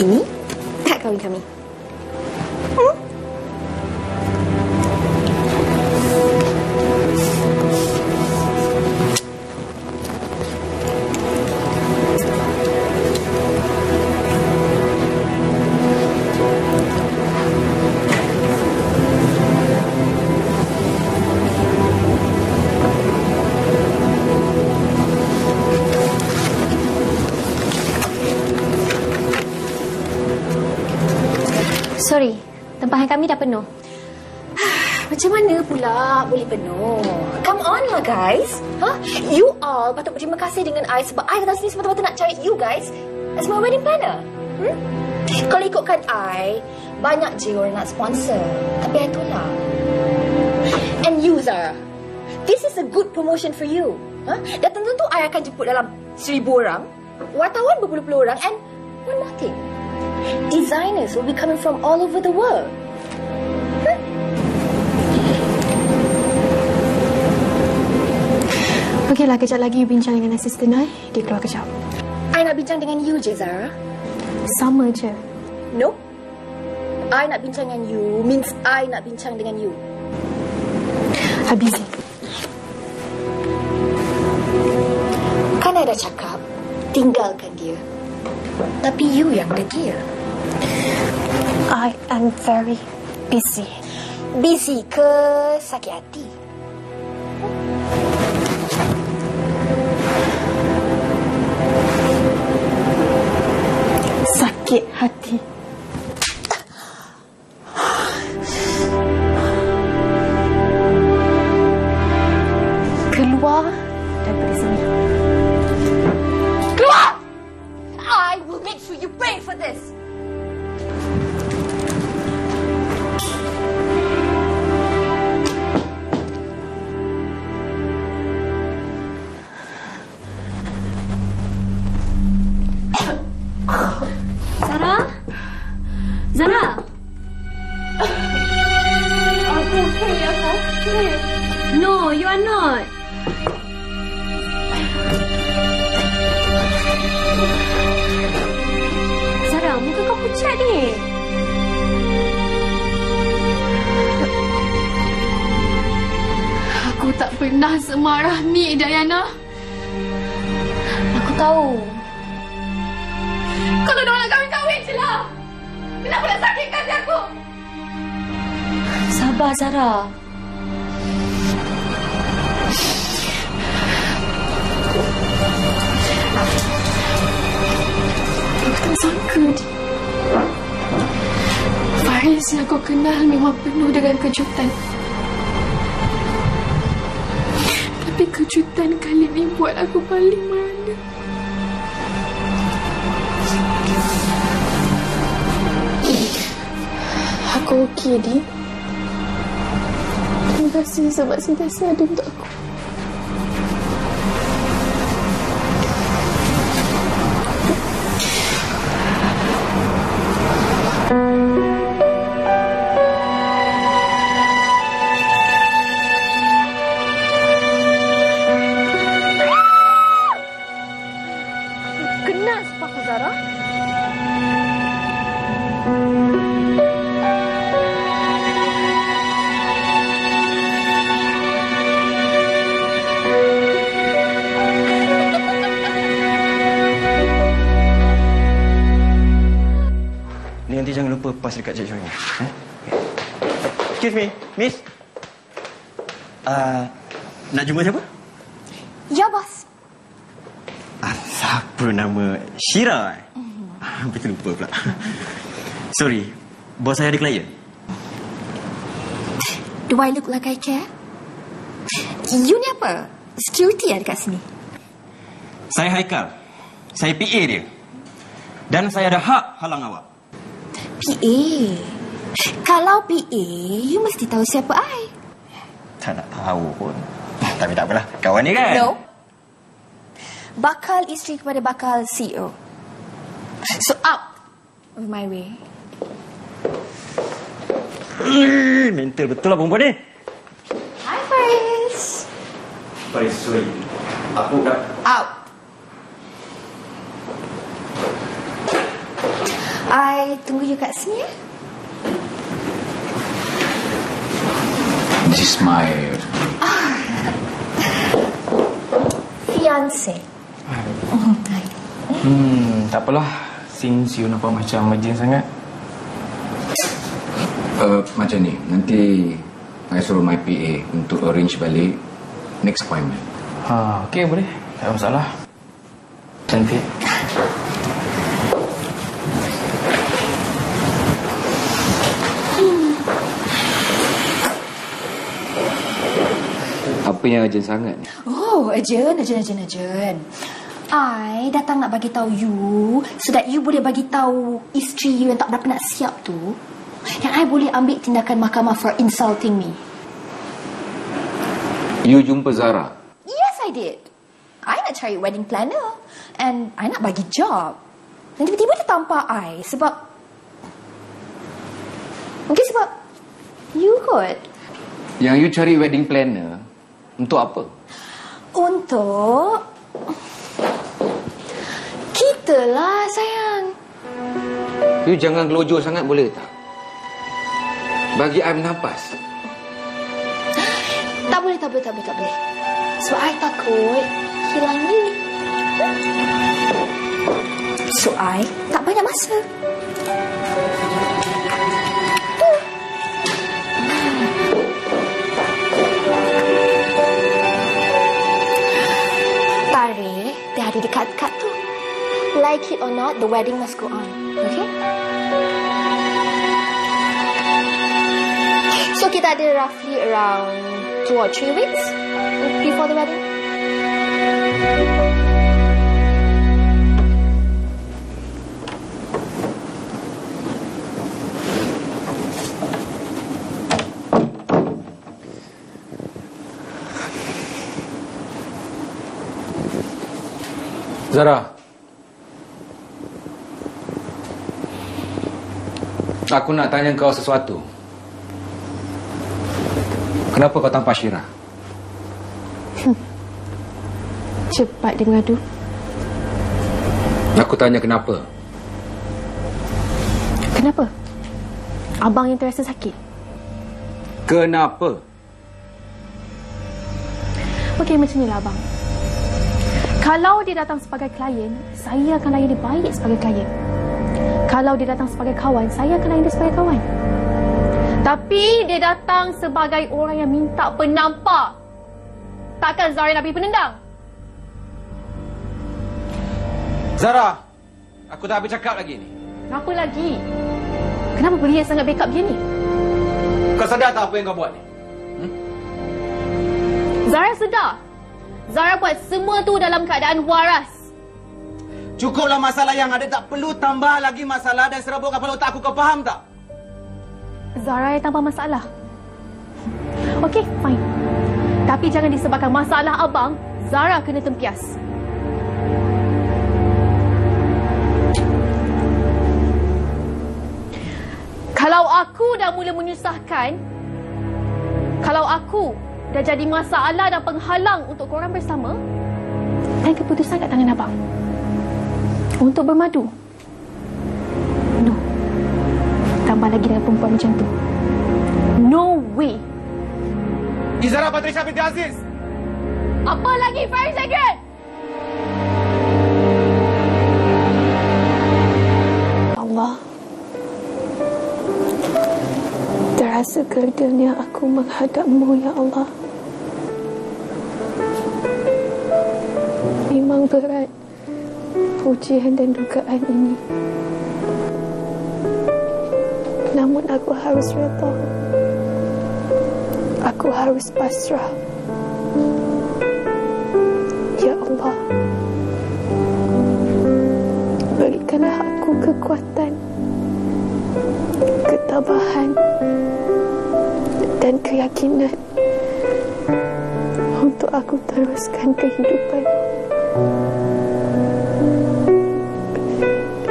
Ini kad kahwin kami. Sorry, tempahan kami dah penuh. Macam mana pula boleh penuh? Come on lah guys. You all patut berterima kasih dengan I sebab I datang sini semata-mata nak cari you guys as my wedding planner. Kalau ikutkan I, banyak je orang nak sponsor. Tapi I tolak. And you Zara, this is a good promotion for you. Dan tentu I akan jemput dalam 1,000 orang, wartawan berpuluh-puluh orang, and one more thing. Designers will be coming from all over the world. Okeylah, kejap lagi you bincang dengan asisten I. Dia keluar kejap. I nak bincang dengan you je, Zara. Sama je. No. I nak bincang dengan you means I nak bincang dengan you. I'm busy. Kan I dah cakap, tinggalkan dia. Tapi you yang degil. I am very busy. Busy ke sakit hati? Sakit hati. Keluar daripada sini. Keluar! I will make sure you pay for this. Zara? Zara? Aku okay, aku okay. No, you are not. Zara, muka kau pucat ni. Aku tak pernah semarah ni, Dayana. Aku tahu. Kalau diorang nak kahwin-kahwin je lah. Kenapa nak sakitkan hati aku? Sabar, Zara. Aku tak sangka. Faris yang aku kenal memang penuh dengan kejutan. Tapi kejutan kali ni buat aku paling merana. Aku okey, Di. Terima kasih sebab sentiasa ada untuk aku. Kena sepaku, Zara. Ni nanti jangan lupa pas dekat Cik Syurga. Excuse me, miss. Nak jumpa siapa? Ya, bos. Siapa nama? Syira. Betul lupa pula. Sorry, bos saya ada klien. Do I look like I care? You ni apa? Security dekat sini. Saya Haikal. Saya PA dia. Dan saya ada hak halang awak. PA. Kalau PA, you mesti tahu siapa I. Tak nak tahu pun. Tapi tak apalah. Kawan ni kan? No. Bakal isteri kepada bakal CEO. So out of my way. Mental betul lah perempuan ni. Hi, Faris. Faris, sorry. Aku dah... Out. I tunggu you kat sini ya. This is my... Fiancé. Tak apalah. Since you nampak macam urgent sangat. Macam ni, nanti saya suruh my PA untuk arrange balik next appointment. Okey, boleh. Tak ada masalah. Cantik. Apa yang urgent sangat ni? Oh, urgent. I datang nak bagi tahu you so that you boleh bagi tahu isteri you yang tak berapa nak siap tu yang I boleh ambil tindakan mahkamah for insulting me. You jumpa Zara? Yes, I did. I nak cari wedding planner and I nak bagi job. Dan tiba-tiba dia tampar I sebab mungkin sebab you kot. Yang you cari wedding planner untuk apa? Untuk kita lah, sayang. You jangan gelojoh sangat boleh tak? Bagi I menampas. Tak boleh. Sebab I takut hilang you. So I tak banyak masa. Tarik, dia ada dekat-dekat tu. Like it or not, the wedding must go on. Okay? So kita ada roughly around 2 or 3 weeks before the wedding. Zara, aku nak tanya kau sesuatu. Kenapa kau tampar Syirah? Cepat dia mengadu. Aku tanya kenapa? Kenapa? Abang yang terasa sakit. Kenapa? Okey, macam ni lah abang. Kalau dia datang sebagai klien, saya akan layan dia baik sebagai klien. Kalau dia datang sebagai kawan, saya akan layan dia sebagai kawan. Tapi dia datang sebagai orang yang minta penampar. Takkan Zara nak pergi penendang? Zara, aku tak habis cakap lagi ni. Apa lagi? Kenapa beliau sangat backup dia ni? Kau sedar tak apa yang kau buat ni? Zara sedar. Zara buat semua tu dalam keadaan waras. Cukuplah masalah yang ada, tak perlu tambah lagi masalah dan serabut kepala otak aku, kau faham tak? Zara yang tambah masalah. Okey, fine. Tapi jangan disebabkan masalah abang, Zara kena tempias. Kalau aku dah mula menyusahkan, kalau aku dah jadi masalah dan penghalang untuk korang bersama, dan keputusan kat tangan abang untuk bermadu. No. Tambah lagi dengan perempuan macam tu. No way. Izara Patricia binti Aziz. Apa lagi? 5 second. Allah. Terasa gerdelnya aku menghadapmu, ya Allah. Memang berat pujian dan dugaan ini. Namun aku harus redha. Aku harus pasrah. Ya Allah, berikanlah aku kekuatan, ketabahan dan keyakinan untuk aku teruskan kehidupan.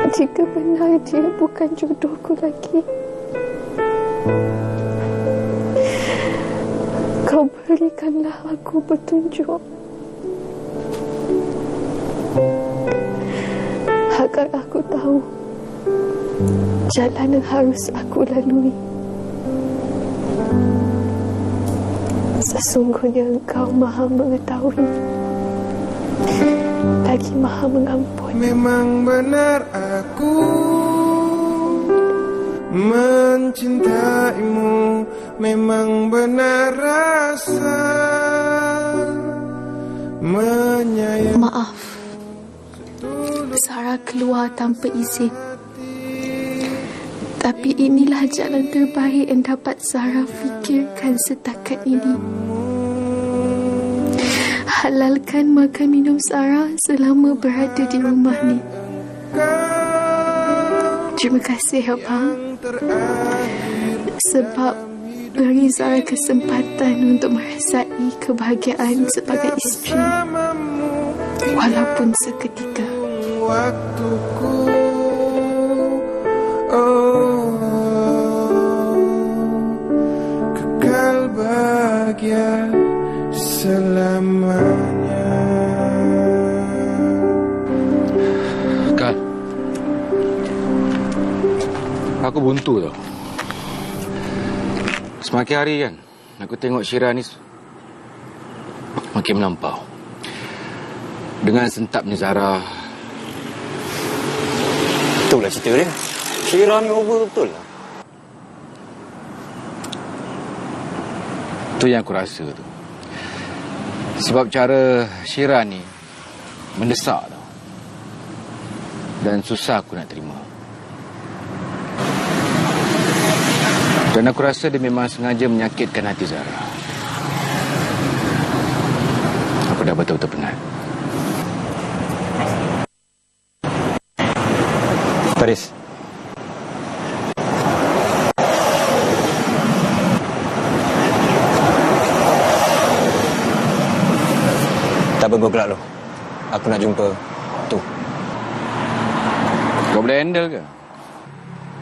Jika benar dia bukan jodohku lagi, kau berikanlah aku petunjuk agar aku tahu jalan yang harus aku lalui. Sesungguhnya Engkau Maha mengetahui, lagi Maha mengampuni. Memang benar aku mencintaimu, memang benar rasa menyayang. Maaf, Sarah keluar tanpa izin. Tapi inilah jalan terbaik yang dapat Sarah fikirkan setakat ini. Halalkan makan minum Sarah selama berada di rumah ni. Terima kasih, Abang. Sebab beri Sarah kesempatan untuk merasai kebahagiaan sebagai isteri, walaupun seketika. Waktuku, kekal bahagia selamanya. Kal, aku buntu tau. Semakin hari kan, aku tengok Syirah ni makin melampau. Dengan sentapnya Zara. Betul lah cerita dia. Syirah ni over betul lah. Tu yang aku rasa tu. Sebab cara Syirah ni mendesak tau. Dan susah aku nak terima. Dan aku rasa dia memang sengaja menyakitkan hati Zara. Aku dah betul-betul penat. Faris. Tak apa, kau gelak lu. Aku nak jumpa tu. Kau boleh handle ke?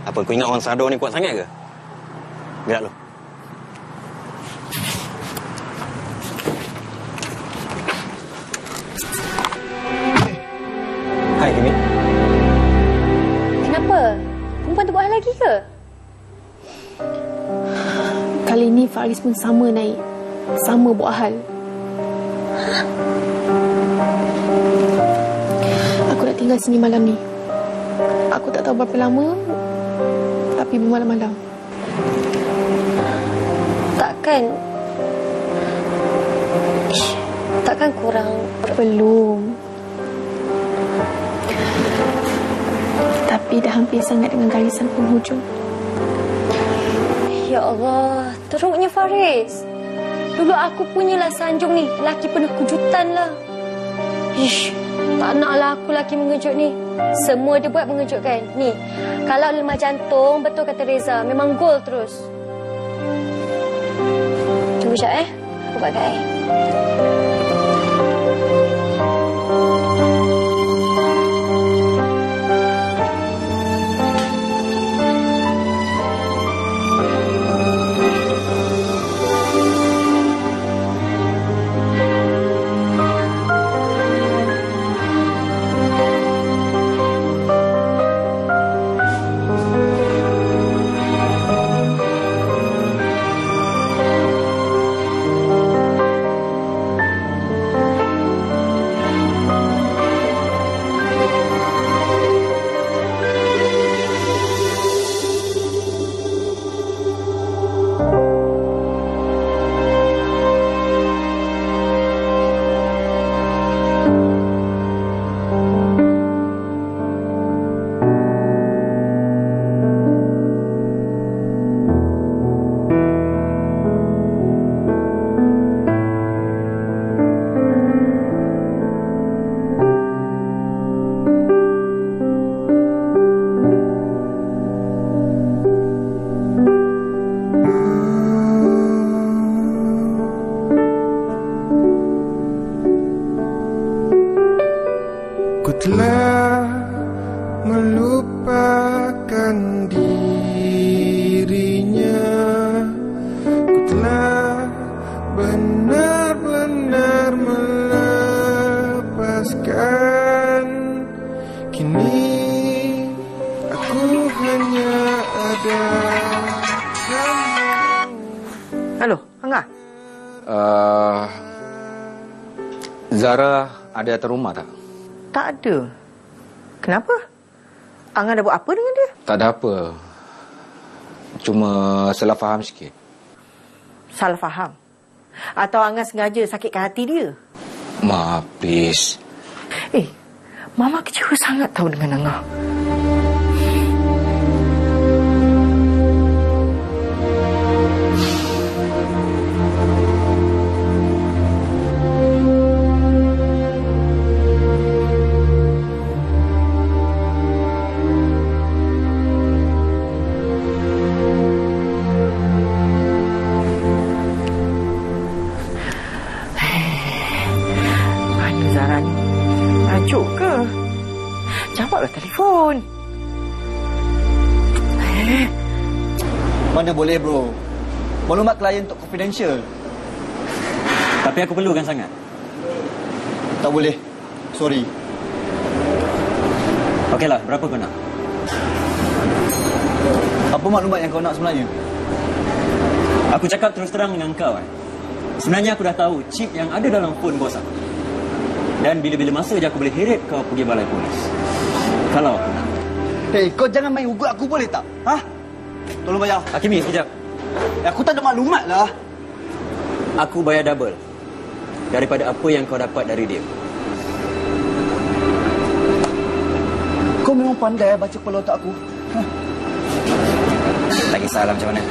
Apa, kau ingat orang Sador ni kuat sangat ke? Gelak lu. Hai, Kimi. Kenapa? Perempuan tu buat hal lagi ke? Kali ni Faris pun sama naik. Sama buat hal. Aku nak tinggal sini malam ni. Aku tak tahu berapa lama, tapi bermalam-malam. Takkan kurang? Belum. Tapi dah hampir sangat dengan garisan penghujung. Ya Allah, teruknya Faris. Dulu aku punyalah Sanjung ni, lelaki penuh kejutan lah. Ish, tak naklah aku lelaki mengejut ni. Semua dia buat mengejutkan. Ni, kalau lemah jantung, betul kata Reza, memang gol terus. Tunggu sekejap aku pakai. telah melupakan dirinya. Ku telah benar-benar melepaskan. Kini aku Halo, Angah. Zara ada atas rumah tak? Tak ada. Kenapa? Angah dah buat apa dengan dia? Tak ada apa. Cuma salah faham sikit. Salah faham? Atau Angah sengaja sakitkan hati dia? Maaf, please. Mama kecewa sangat tahu dengan Angah. Jawablah telefon. Mana boleh, bro. Maklumat klien untuk confidential. Tapi aku perlukan sangat. Tak boleh. Sorry. Okeylah, berapa kau nak? Apa maklumat yang kau nak sebenarnya? Aku cakap terus terang dengan kau. Sebenarnya aku dah tahu chip yang ada dalam phone bos aku. Dan bila-bila masa je aku boleh heret kau pergi balai polis. Kalau aku nak. Kau jangan main ugut aku boleh tak? Ha? Tolong bayar. Hakimi, sekejap. Aku tak ada maklumat lah. Aku bayar double daripada apa yang kau dapat dari dia. Kau memang pandai baca kepala otak aku. Tak kisahlah macam mana.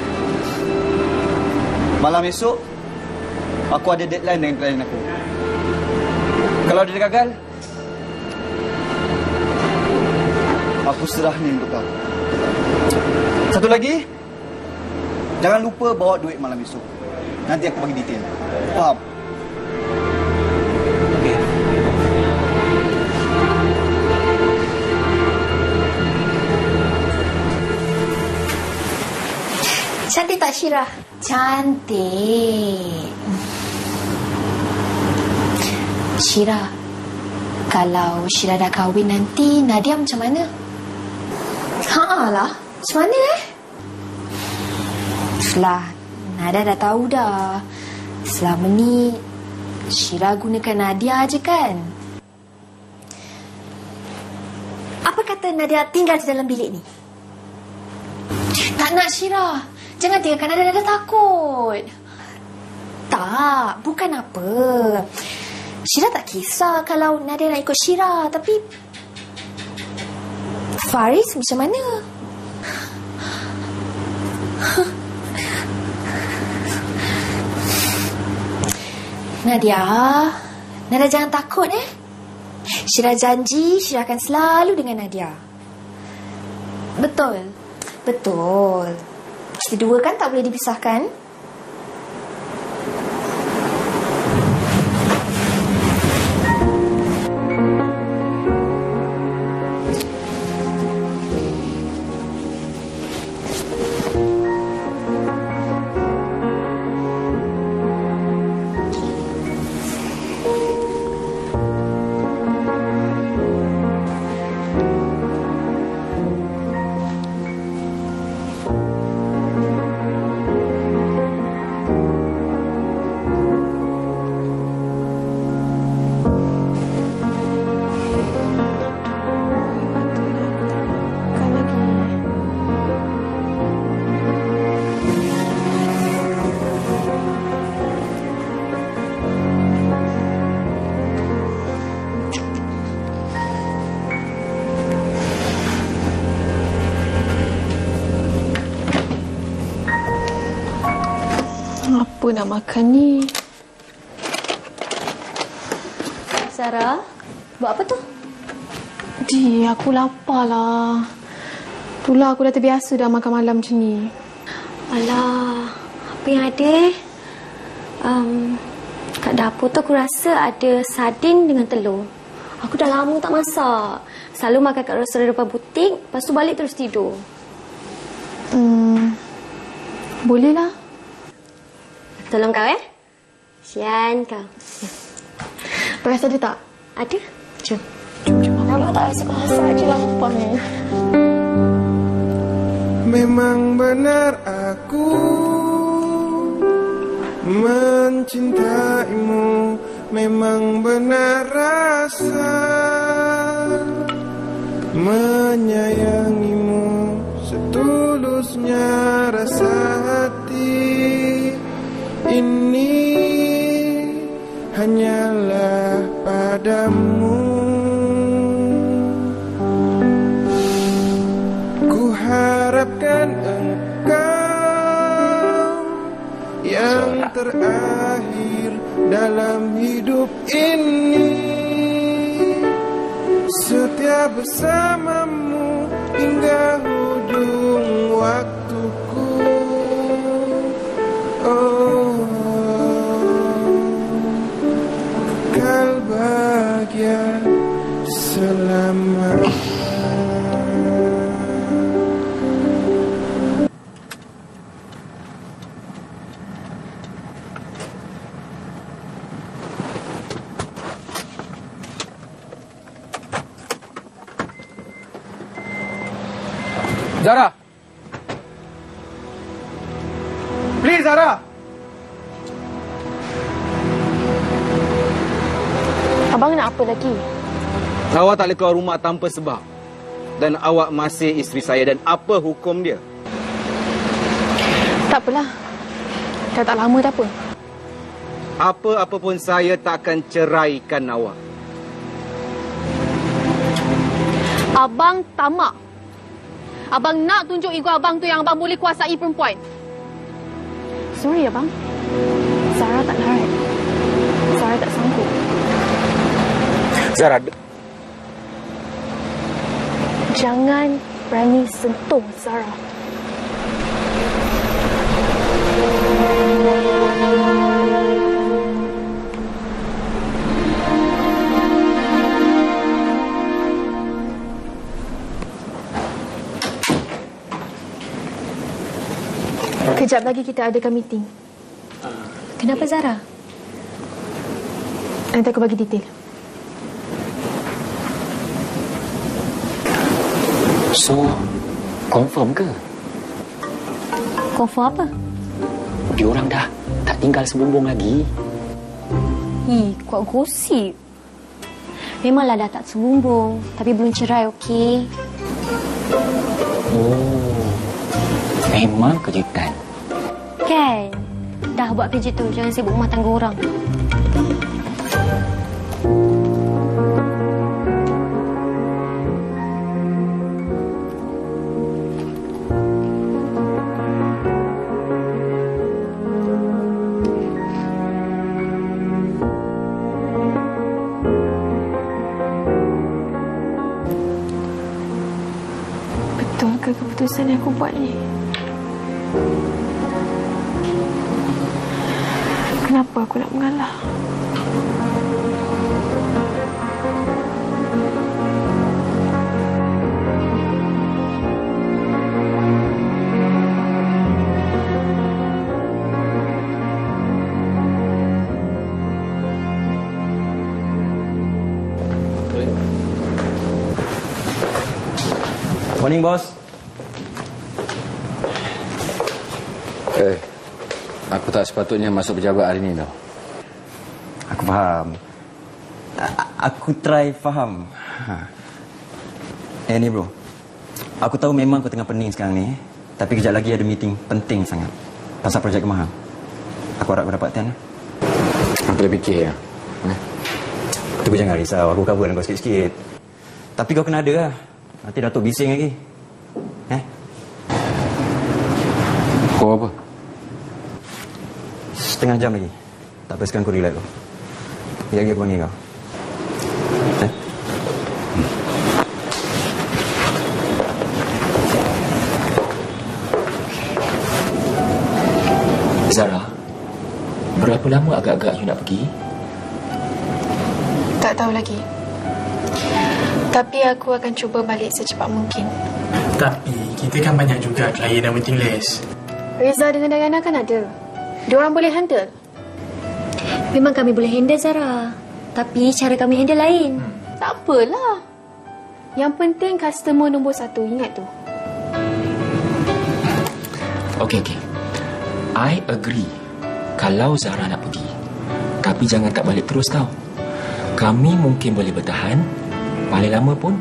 Malam esok, aku ada deadline dengan klien aku. Kalau dia gagal, aku serah ni untuk kau. Satu lagi, jangan lupa bawa duit malam esok. Nanti aku bagi detail. Faham? Okey. Cantik tak, Syira? Cantik. Syira, kalau Syira dah kahwin nanti, Nadia macam mana? Lah, macam mana Lah, Nadia dah tahu dah. Selama ni, Syira gunakan Nadia je kan? Apa kata Nadia tinggal di dalam bilik ni? Tak nak, Syira. Jangan tinggalkan Nadia, Nadia takut. Tak, bukan apa. Syira tak kisah kalau Nadia nak ikut Syira, tapi Faris macam mana? Nadia jangan takut Syira janji Syira akan selalu dengan Nadia. Betul. Kita dua kan tak boleh dipisahkan. Apa nak makan ni? Zara, buat apa tu? Aku lapar lah. Itulah aku dah terbiasa dah makan malam macam ni. Alah, apa yang ada? Kat dapur tu aku rasa ada sardin dengan telur. Aku dah lama tak masak. Selalu makan kat restoran depan butik, lepas tu balik terus tidur. Boleh lah. Tolong kau Sian kau. Beras ada tak? Ada. Jom. Aku tak rasa kau masak je lapar ni. Memang benar aku mencintaimu, memang benar rasa menyayangimu, setulusnya rasa hati ini hanyalah padamu. Ku harapkan engkau yang terakhir dalam hidup ini, setia bersamamu hingga ujung waktuku. Oh, kekal bahagia selamanya. Zara! Please, Zara! Abang nak apa lagi? Awak tak boleh keluar rumah tanpa sebab. Dan awak masih isteri saya, dan apa hukum dia? Tak apalah. Dah tak lama dah pun. Apa-apa pun saya tak akan ceraikan awak. Abang tamak. Abang nak tunjuk ego abang tu yang abang boleh kuasai perempuan. Sorry abang. Zara tak larat. Zara tak sanggup. Zara, Jangan berani sentuh Zara. Kejap lagi kita adakan meeting. Kenapa Zara? Nanti aku bagi detail. So, confirm ke? Confirm apa? Diorang dah tak tinggal sebumbung lagi. Kuat gosip. Memanglah dah tak sebumbung, tapi belum cerai, okey? Oh, memang kejutan. Kan? Dah buat kerja tu, jangan sibuk rumah tangga orang. Betul ke keputusan yang aku buat ni? Kenapa aku nak mengalah? Morning, bos. Aku tak sepatutnya masuk pejabat hari ni tau. Aku faham. Aku try faham. Ni bro. Aku tahu memang kau tengah pening sekarang ni. Tapi kejap lagi ada meeting penting sangat. Pasal projek kemahan. Aku harap kau dapat ten. Aku dah fikir ya. Tapi jangan risau. Aku cover dengan kau sikit-sikit. Tapi kau kena ada lah. Nanti Datuk bising lagi. Kau apa? Setengah jam lagi. Tak apa, sekarang kau relax kau. Sekejap lagi aku panggil kau. Zara, berapa lama agak-agak you nak pergi? Tak tahu lagi. Tapi aku akan cuba balik secepat mungkin. Tapi kita kan banyak juga klien dan waiting list. Reza dengan Diana kan ada. Diorang boleh handle. Memang kami boleh handle Zara. Tapi cara kami handle lain. Tak apalah. Yang penting customer nombor 1. Ingat tu. Okey. I agree kalau Zara nak pergi. Tapi jangan tak balik terus tau. Kami mungkin boleh bertahan paling lama pun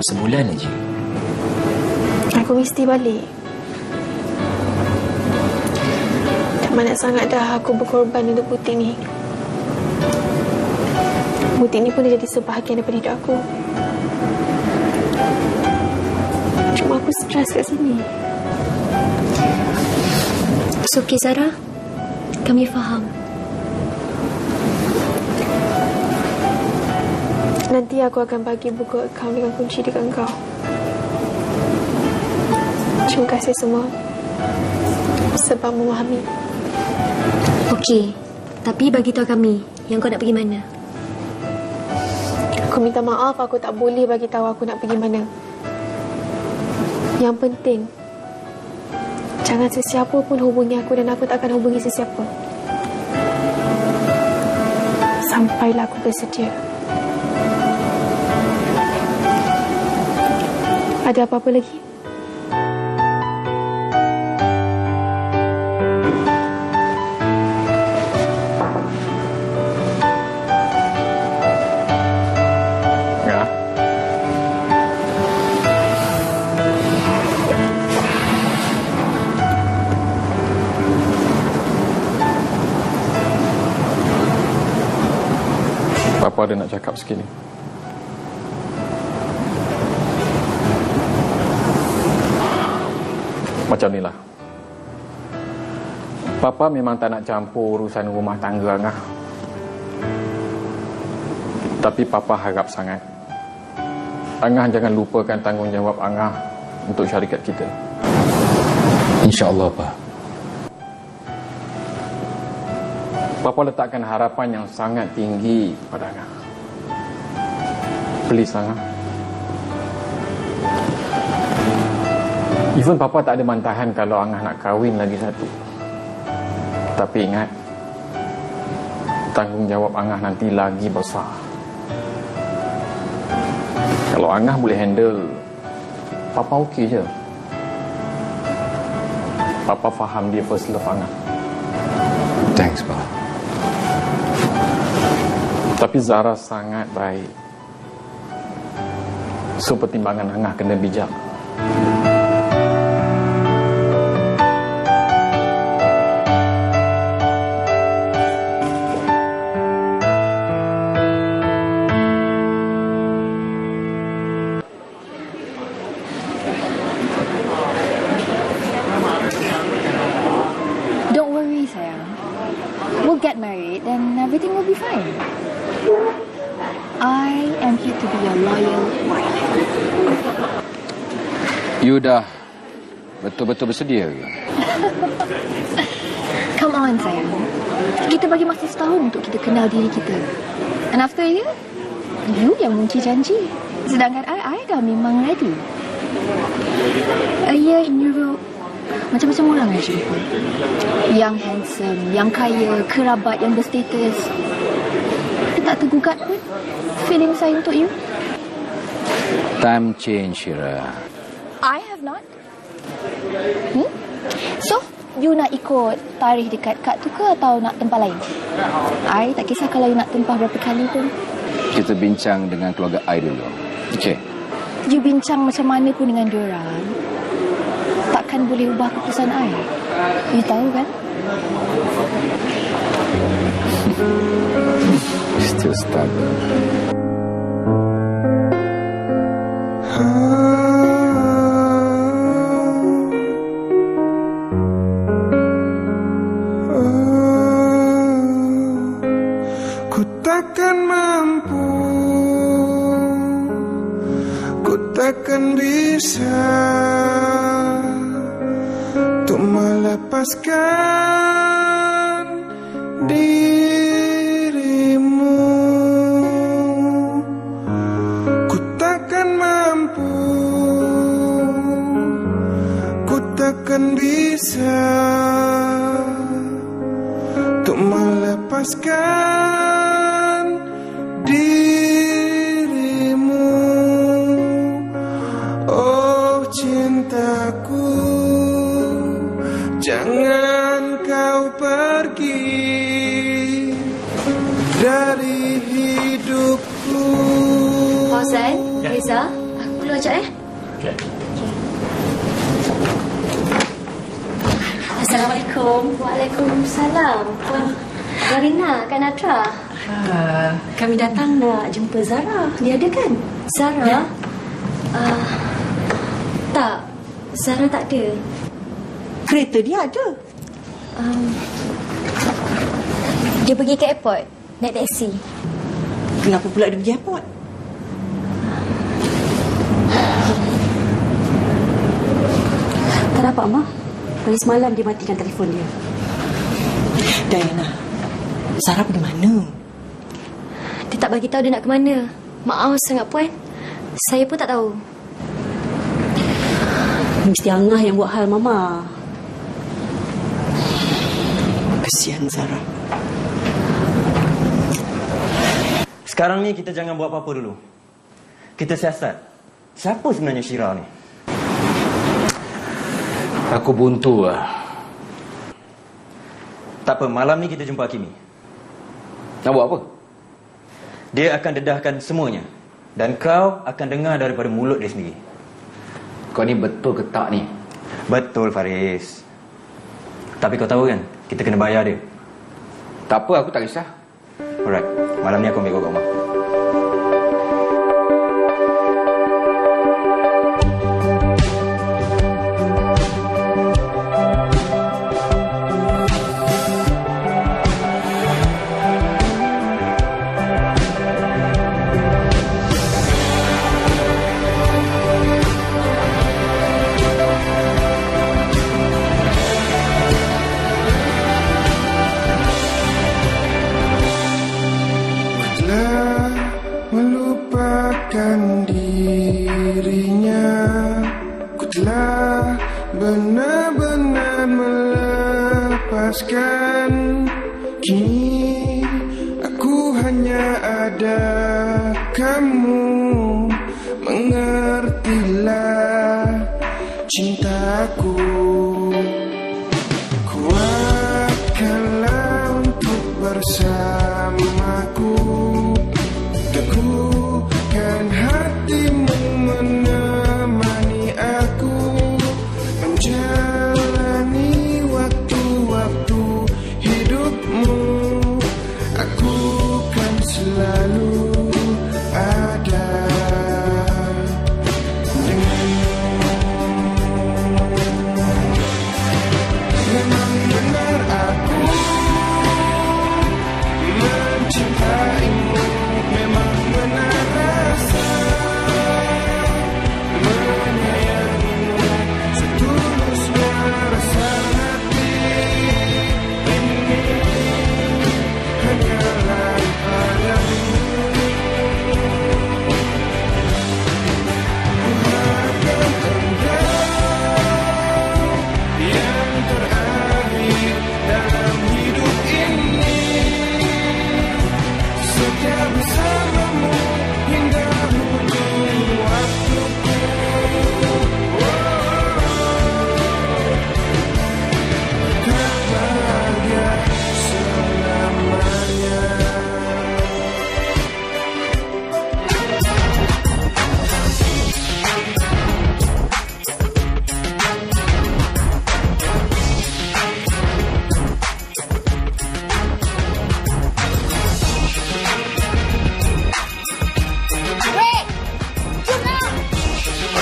sebulan aja. Aku mesti balik. Tak banyak sangat dah aku berkorban untuk butik ni. Butik ni pun dah jadi sebahagian daripada hidup aku. Cuma aku stres kat sini. It's okay, Zara. Kami faham. Nanti aku akan bagi buku akaun dengan kunci dekat kau. Terima kasih semua sebab memahami. Okey, tapi bagi tahu kami yang kau nak pergi mana. Aku minta maaf aku tak boleh bagi tahu aku nak pergi mana. Yang penting, jangan sesiapa pun hubungi aku dan aku tak akan hubungi sesiapa. Sampailah aku bersedia. Ada apa-apa lagi? Ya. Papa ada nak cakap sikit ni. Macam ni lah. Papa memang tak nak campur urusan rumah tangga Angah. Tapi Papa harap sangat Angah jangan lupakan tanggungjawab Angah untuk syarikat kita. InsyaAllah, Pak. Papa letakkan harapan yang sangat tinggi pada Angah. Please, Angah. Even Papa tak ada mantahan kalau Angah nak kahwin lagi satu. Tapi ingat, tanggungjawab Angah nanti lagi besar. Kalau Angah boleh handle, Papa okey je. Papa faham dia first love Angah. Thanks, Pak. Tapi Zara sangat baik. So pertimbangan Angah kena bijak. Don't worry, sayang. We'll get married and everything will be fine. I am here to be your loyal wife. You dah betul-betul bersedia ke? Come on, sayang. Kita bagi masa setahun untuk kita kenal diri kita. And after a year, you yang mengunci janji. Sedangkan I dah memang ready. A year in Europe, macam-macam orang yang jumpa. Yang handsome, yang kaya, kerabat yang berstatus. Kita tak tergugat pun feeling saya untuk you. Time change, Shira. I have not. So, you nak ikut tarikh dekat kad tu ke atau nak tempah lain? I tak kisah kalau you nak tempah berapa kali pun. Kita bincang dengan keluarga I dulu. Okey. You bincang macam mana pun dengan diorang, takkan boleh ubah keputusan I. You tahu kan? Still stubborn. Ku takkan mampu, ku takkan bisa untuk melepaskan dirimu. Ku takkan mampu, ku takkan bisa untuk melepaskan dirimu. Oh cintaku, dari hidupku. Fauzan, Reza, aku perlu ajak Okay. Assalamualaikum. Waalaikumsalam. Zarina, Kak Natra. Kami datang nak jumpa Zara. Dia ada kan? Zara? Tak. Zara tak ada. Kereta dia ada. Dia pergi ke airport. Naik taksi. Kenapa pula dia pergi airport? Tak dapat, Ma. Dari semalam dia matikan telefon dia. Diana, Zara pergi mana? Dia tak bagi tahu dia nak ke mana. Maaf sangat, Puan. Saya pun tak tahu. Mesti Angah yang buat hal Mama. Kesian Zara. Sekarang ni kita jangan buat apa-apa dulu. Kita siasat. Siapa sebenarnya Syira ni? Aku buntu lah. Tak apa, malam ni kita jumpa Hakimi. Nak buat apa? Dia akan dedahkan semuanya. Dan kau akan dengar daripada mulut dia sendiri. Kau ni betul ke tak ni? Betul, Faris. Tapi kau tahu kan, kita kena bayar dia. Tak apa, aku tak kisah. Alright, malam ni aku ambil kau kat rumah. Dirinya ku telah benar-benar melepaskan. Kini aku hanya ada kamu. Mengertilah cintaku. Kuatkanlah untuk bersamaku. Teguhkan hatimu menemani aku menjalani waktu-waktu hidupmu. Aku kan selalu ada denganmu. Memang benar aku mencintaimu. Memang benar rasa menyayangimu. Setulusnya rasa hati ini hanyalah padamu. Kuharapkan engkau yang terakhir dalam hidup ini. Setia bersamamu hingga ujung waktuku. Tak bahagia selamanya.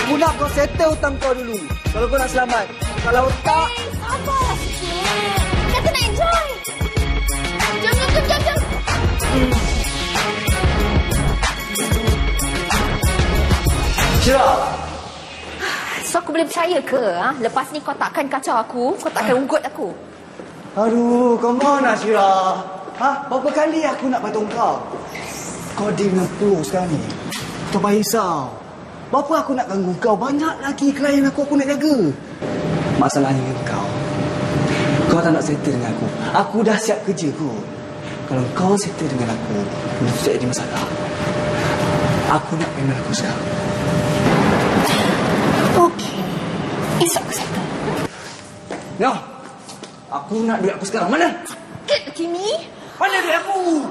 Aku nak kau settle hutang kau dulu. Kalau kau nak selamat. Kalau tak... Sabar sikit. Kata nak enjoy. Jom. Syira! So aku boleh percaya ke? Lepas ni kau takkan kacau aku. Kau takkan unggut aku. Aduh, come on lah Syira. Berapa kali aku nak bantu kau? Kau deal dengan Pro sekarang ni. Tak payah risau. Berapa aku nak ganggu kau? Banyak lagi klien aku nak jaga. Masalahnya dengan kau. Kau tak nak settle dengan aku. Aku dah siap kerja kot. Kalau kau settle dengan aku, mesti jadi masalah. Aku nak payment aku sekarang. Okey. Esok aku settle. No. Aku nak duit aku sekarang. Mana? Kimi? Mana duit aku?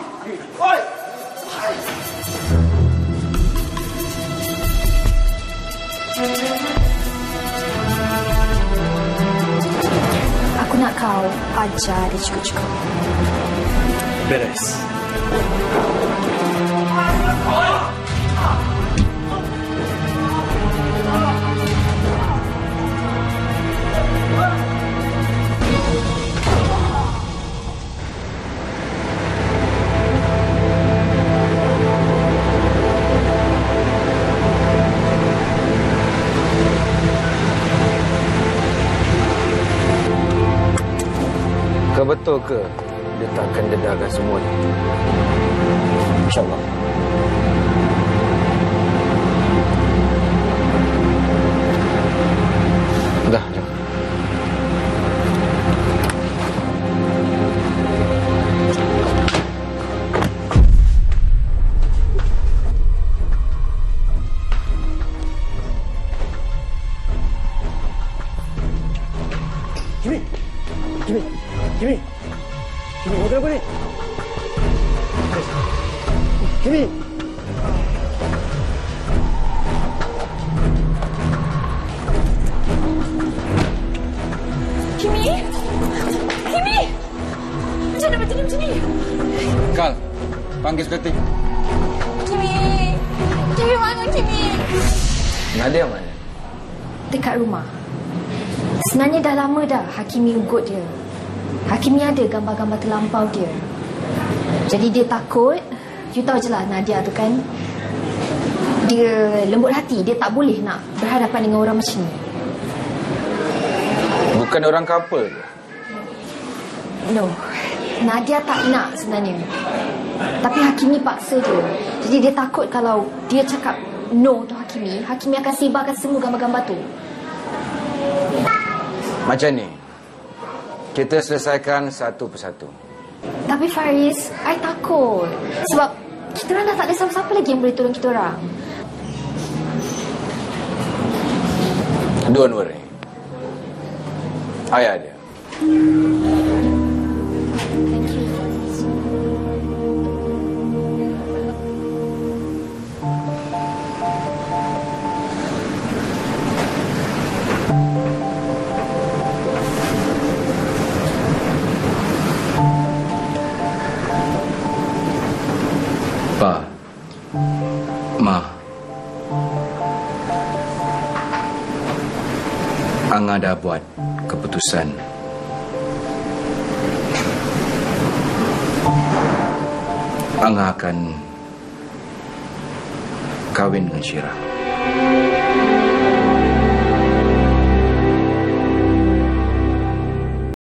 ajar dia cukup-cukup. Beres. Betul ke dia takkan dedahkan semua ni? InsyaAllah. Dah, jom. Kimi, kau kenapa ni? Kimi. Kimi! Macam mana berjadi macam ni? Kal, panggil sekretik. Kimi mana Kimi? Nadia mana? Dekat rumah. Sebenarnya dah lama dah Hakimi ugut dia. Hakimi ada gambar-gambar terlampau dia. Jadi dia takut. You tahu je lah Nadia tu kan, dia lembut hati. Dia tak boleh nak berhadapan dengan orang macam ni. Bukan orang couple ke? No, Nadia tak nak sebenarnya. Tapi Hakimi paksa dia. Jadi dia takut kalau dia cakap no tu Hakimi, Hakimi akan sebarkan semua gambar-gambar tu. Macam ni, kita selesaikan satu persatu. Tapi Faris, I takut. Sebab kita orang dah tak ada siapa-siapa lagi yang boleh tolong kita orang. Don't worry, I ada. Pa, Ma, Angah dah buat keputusan. Angah akan kahwin dengan Syirah.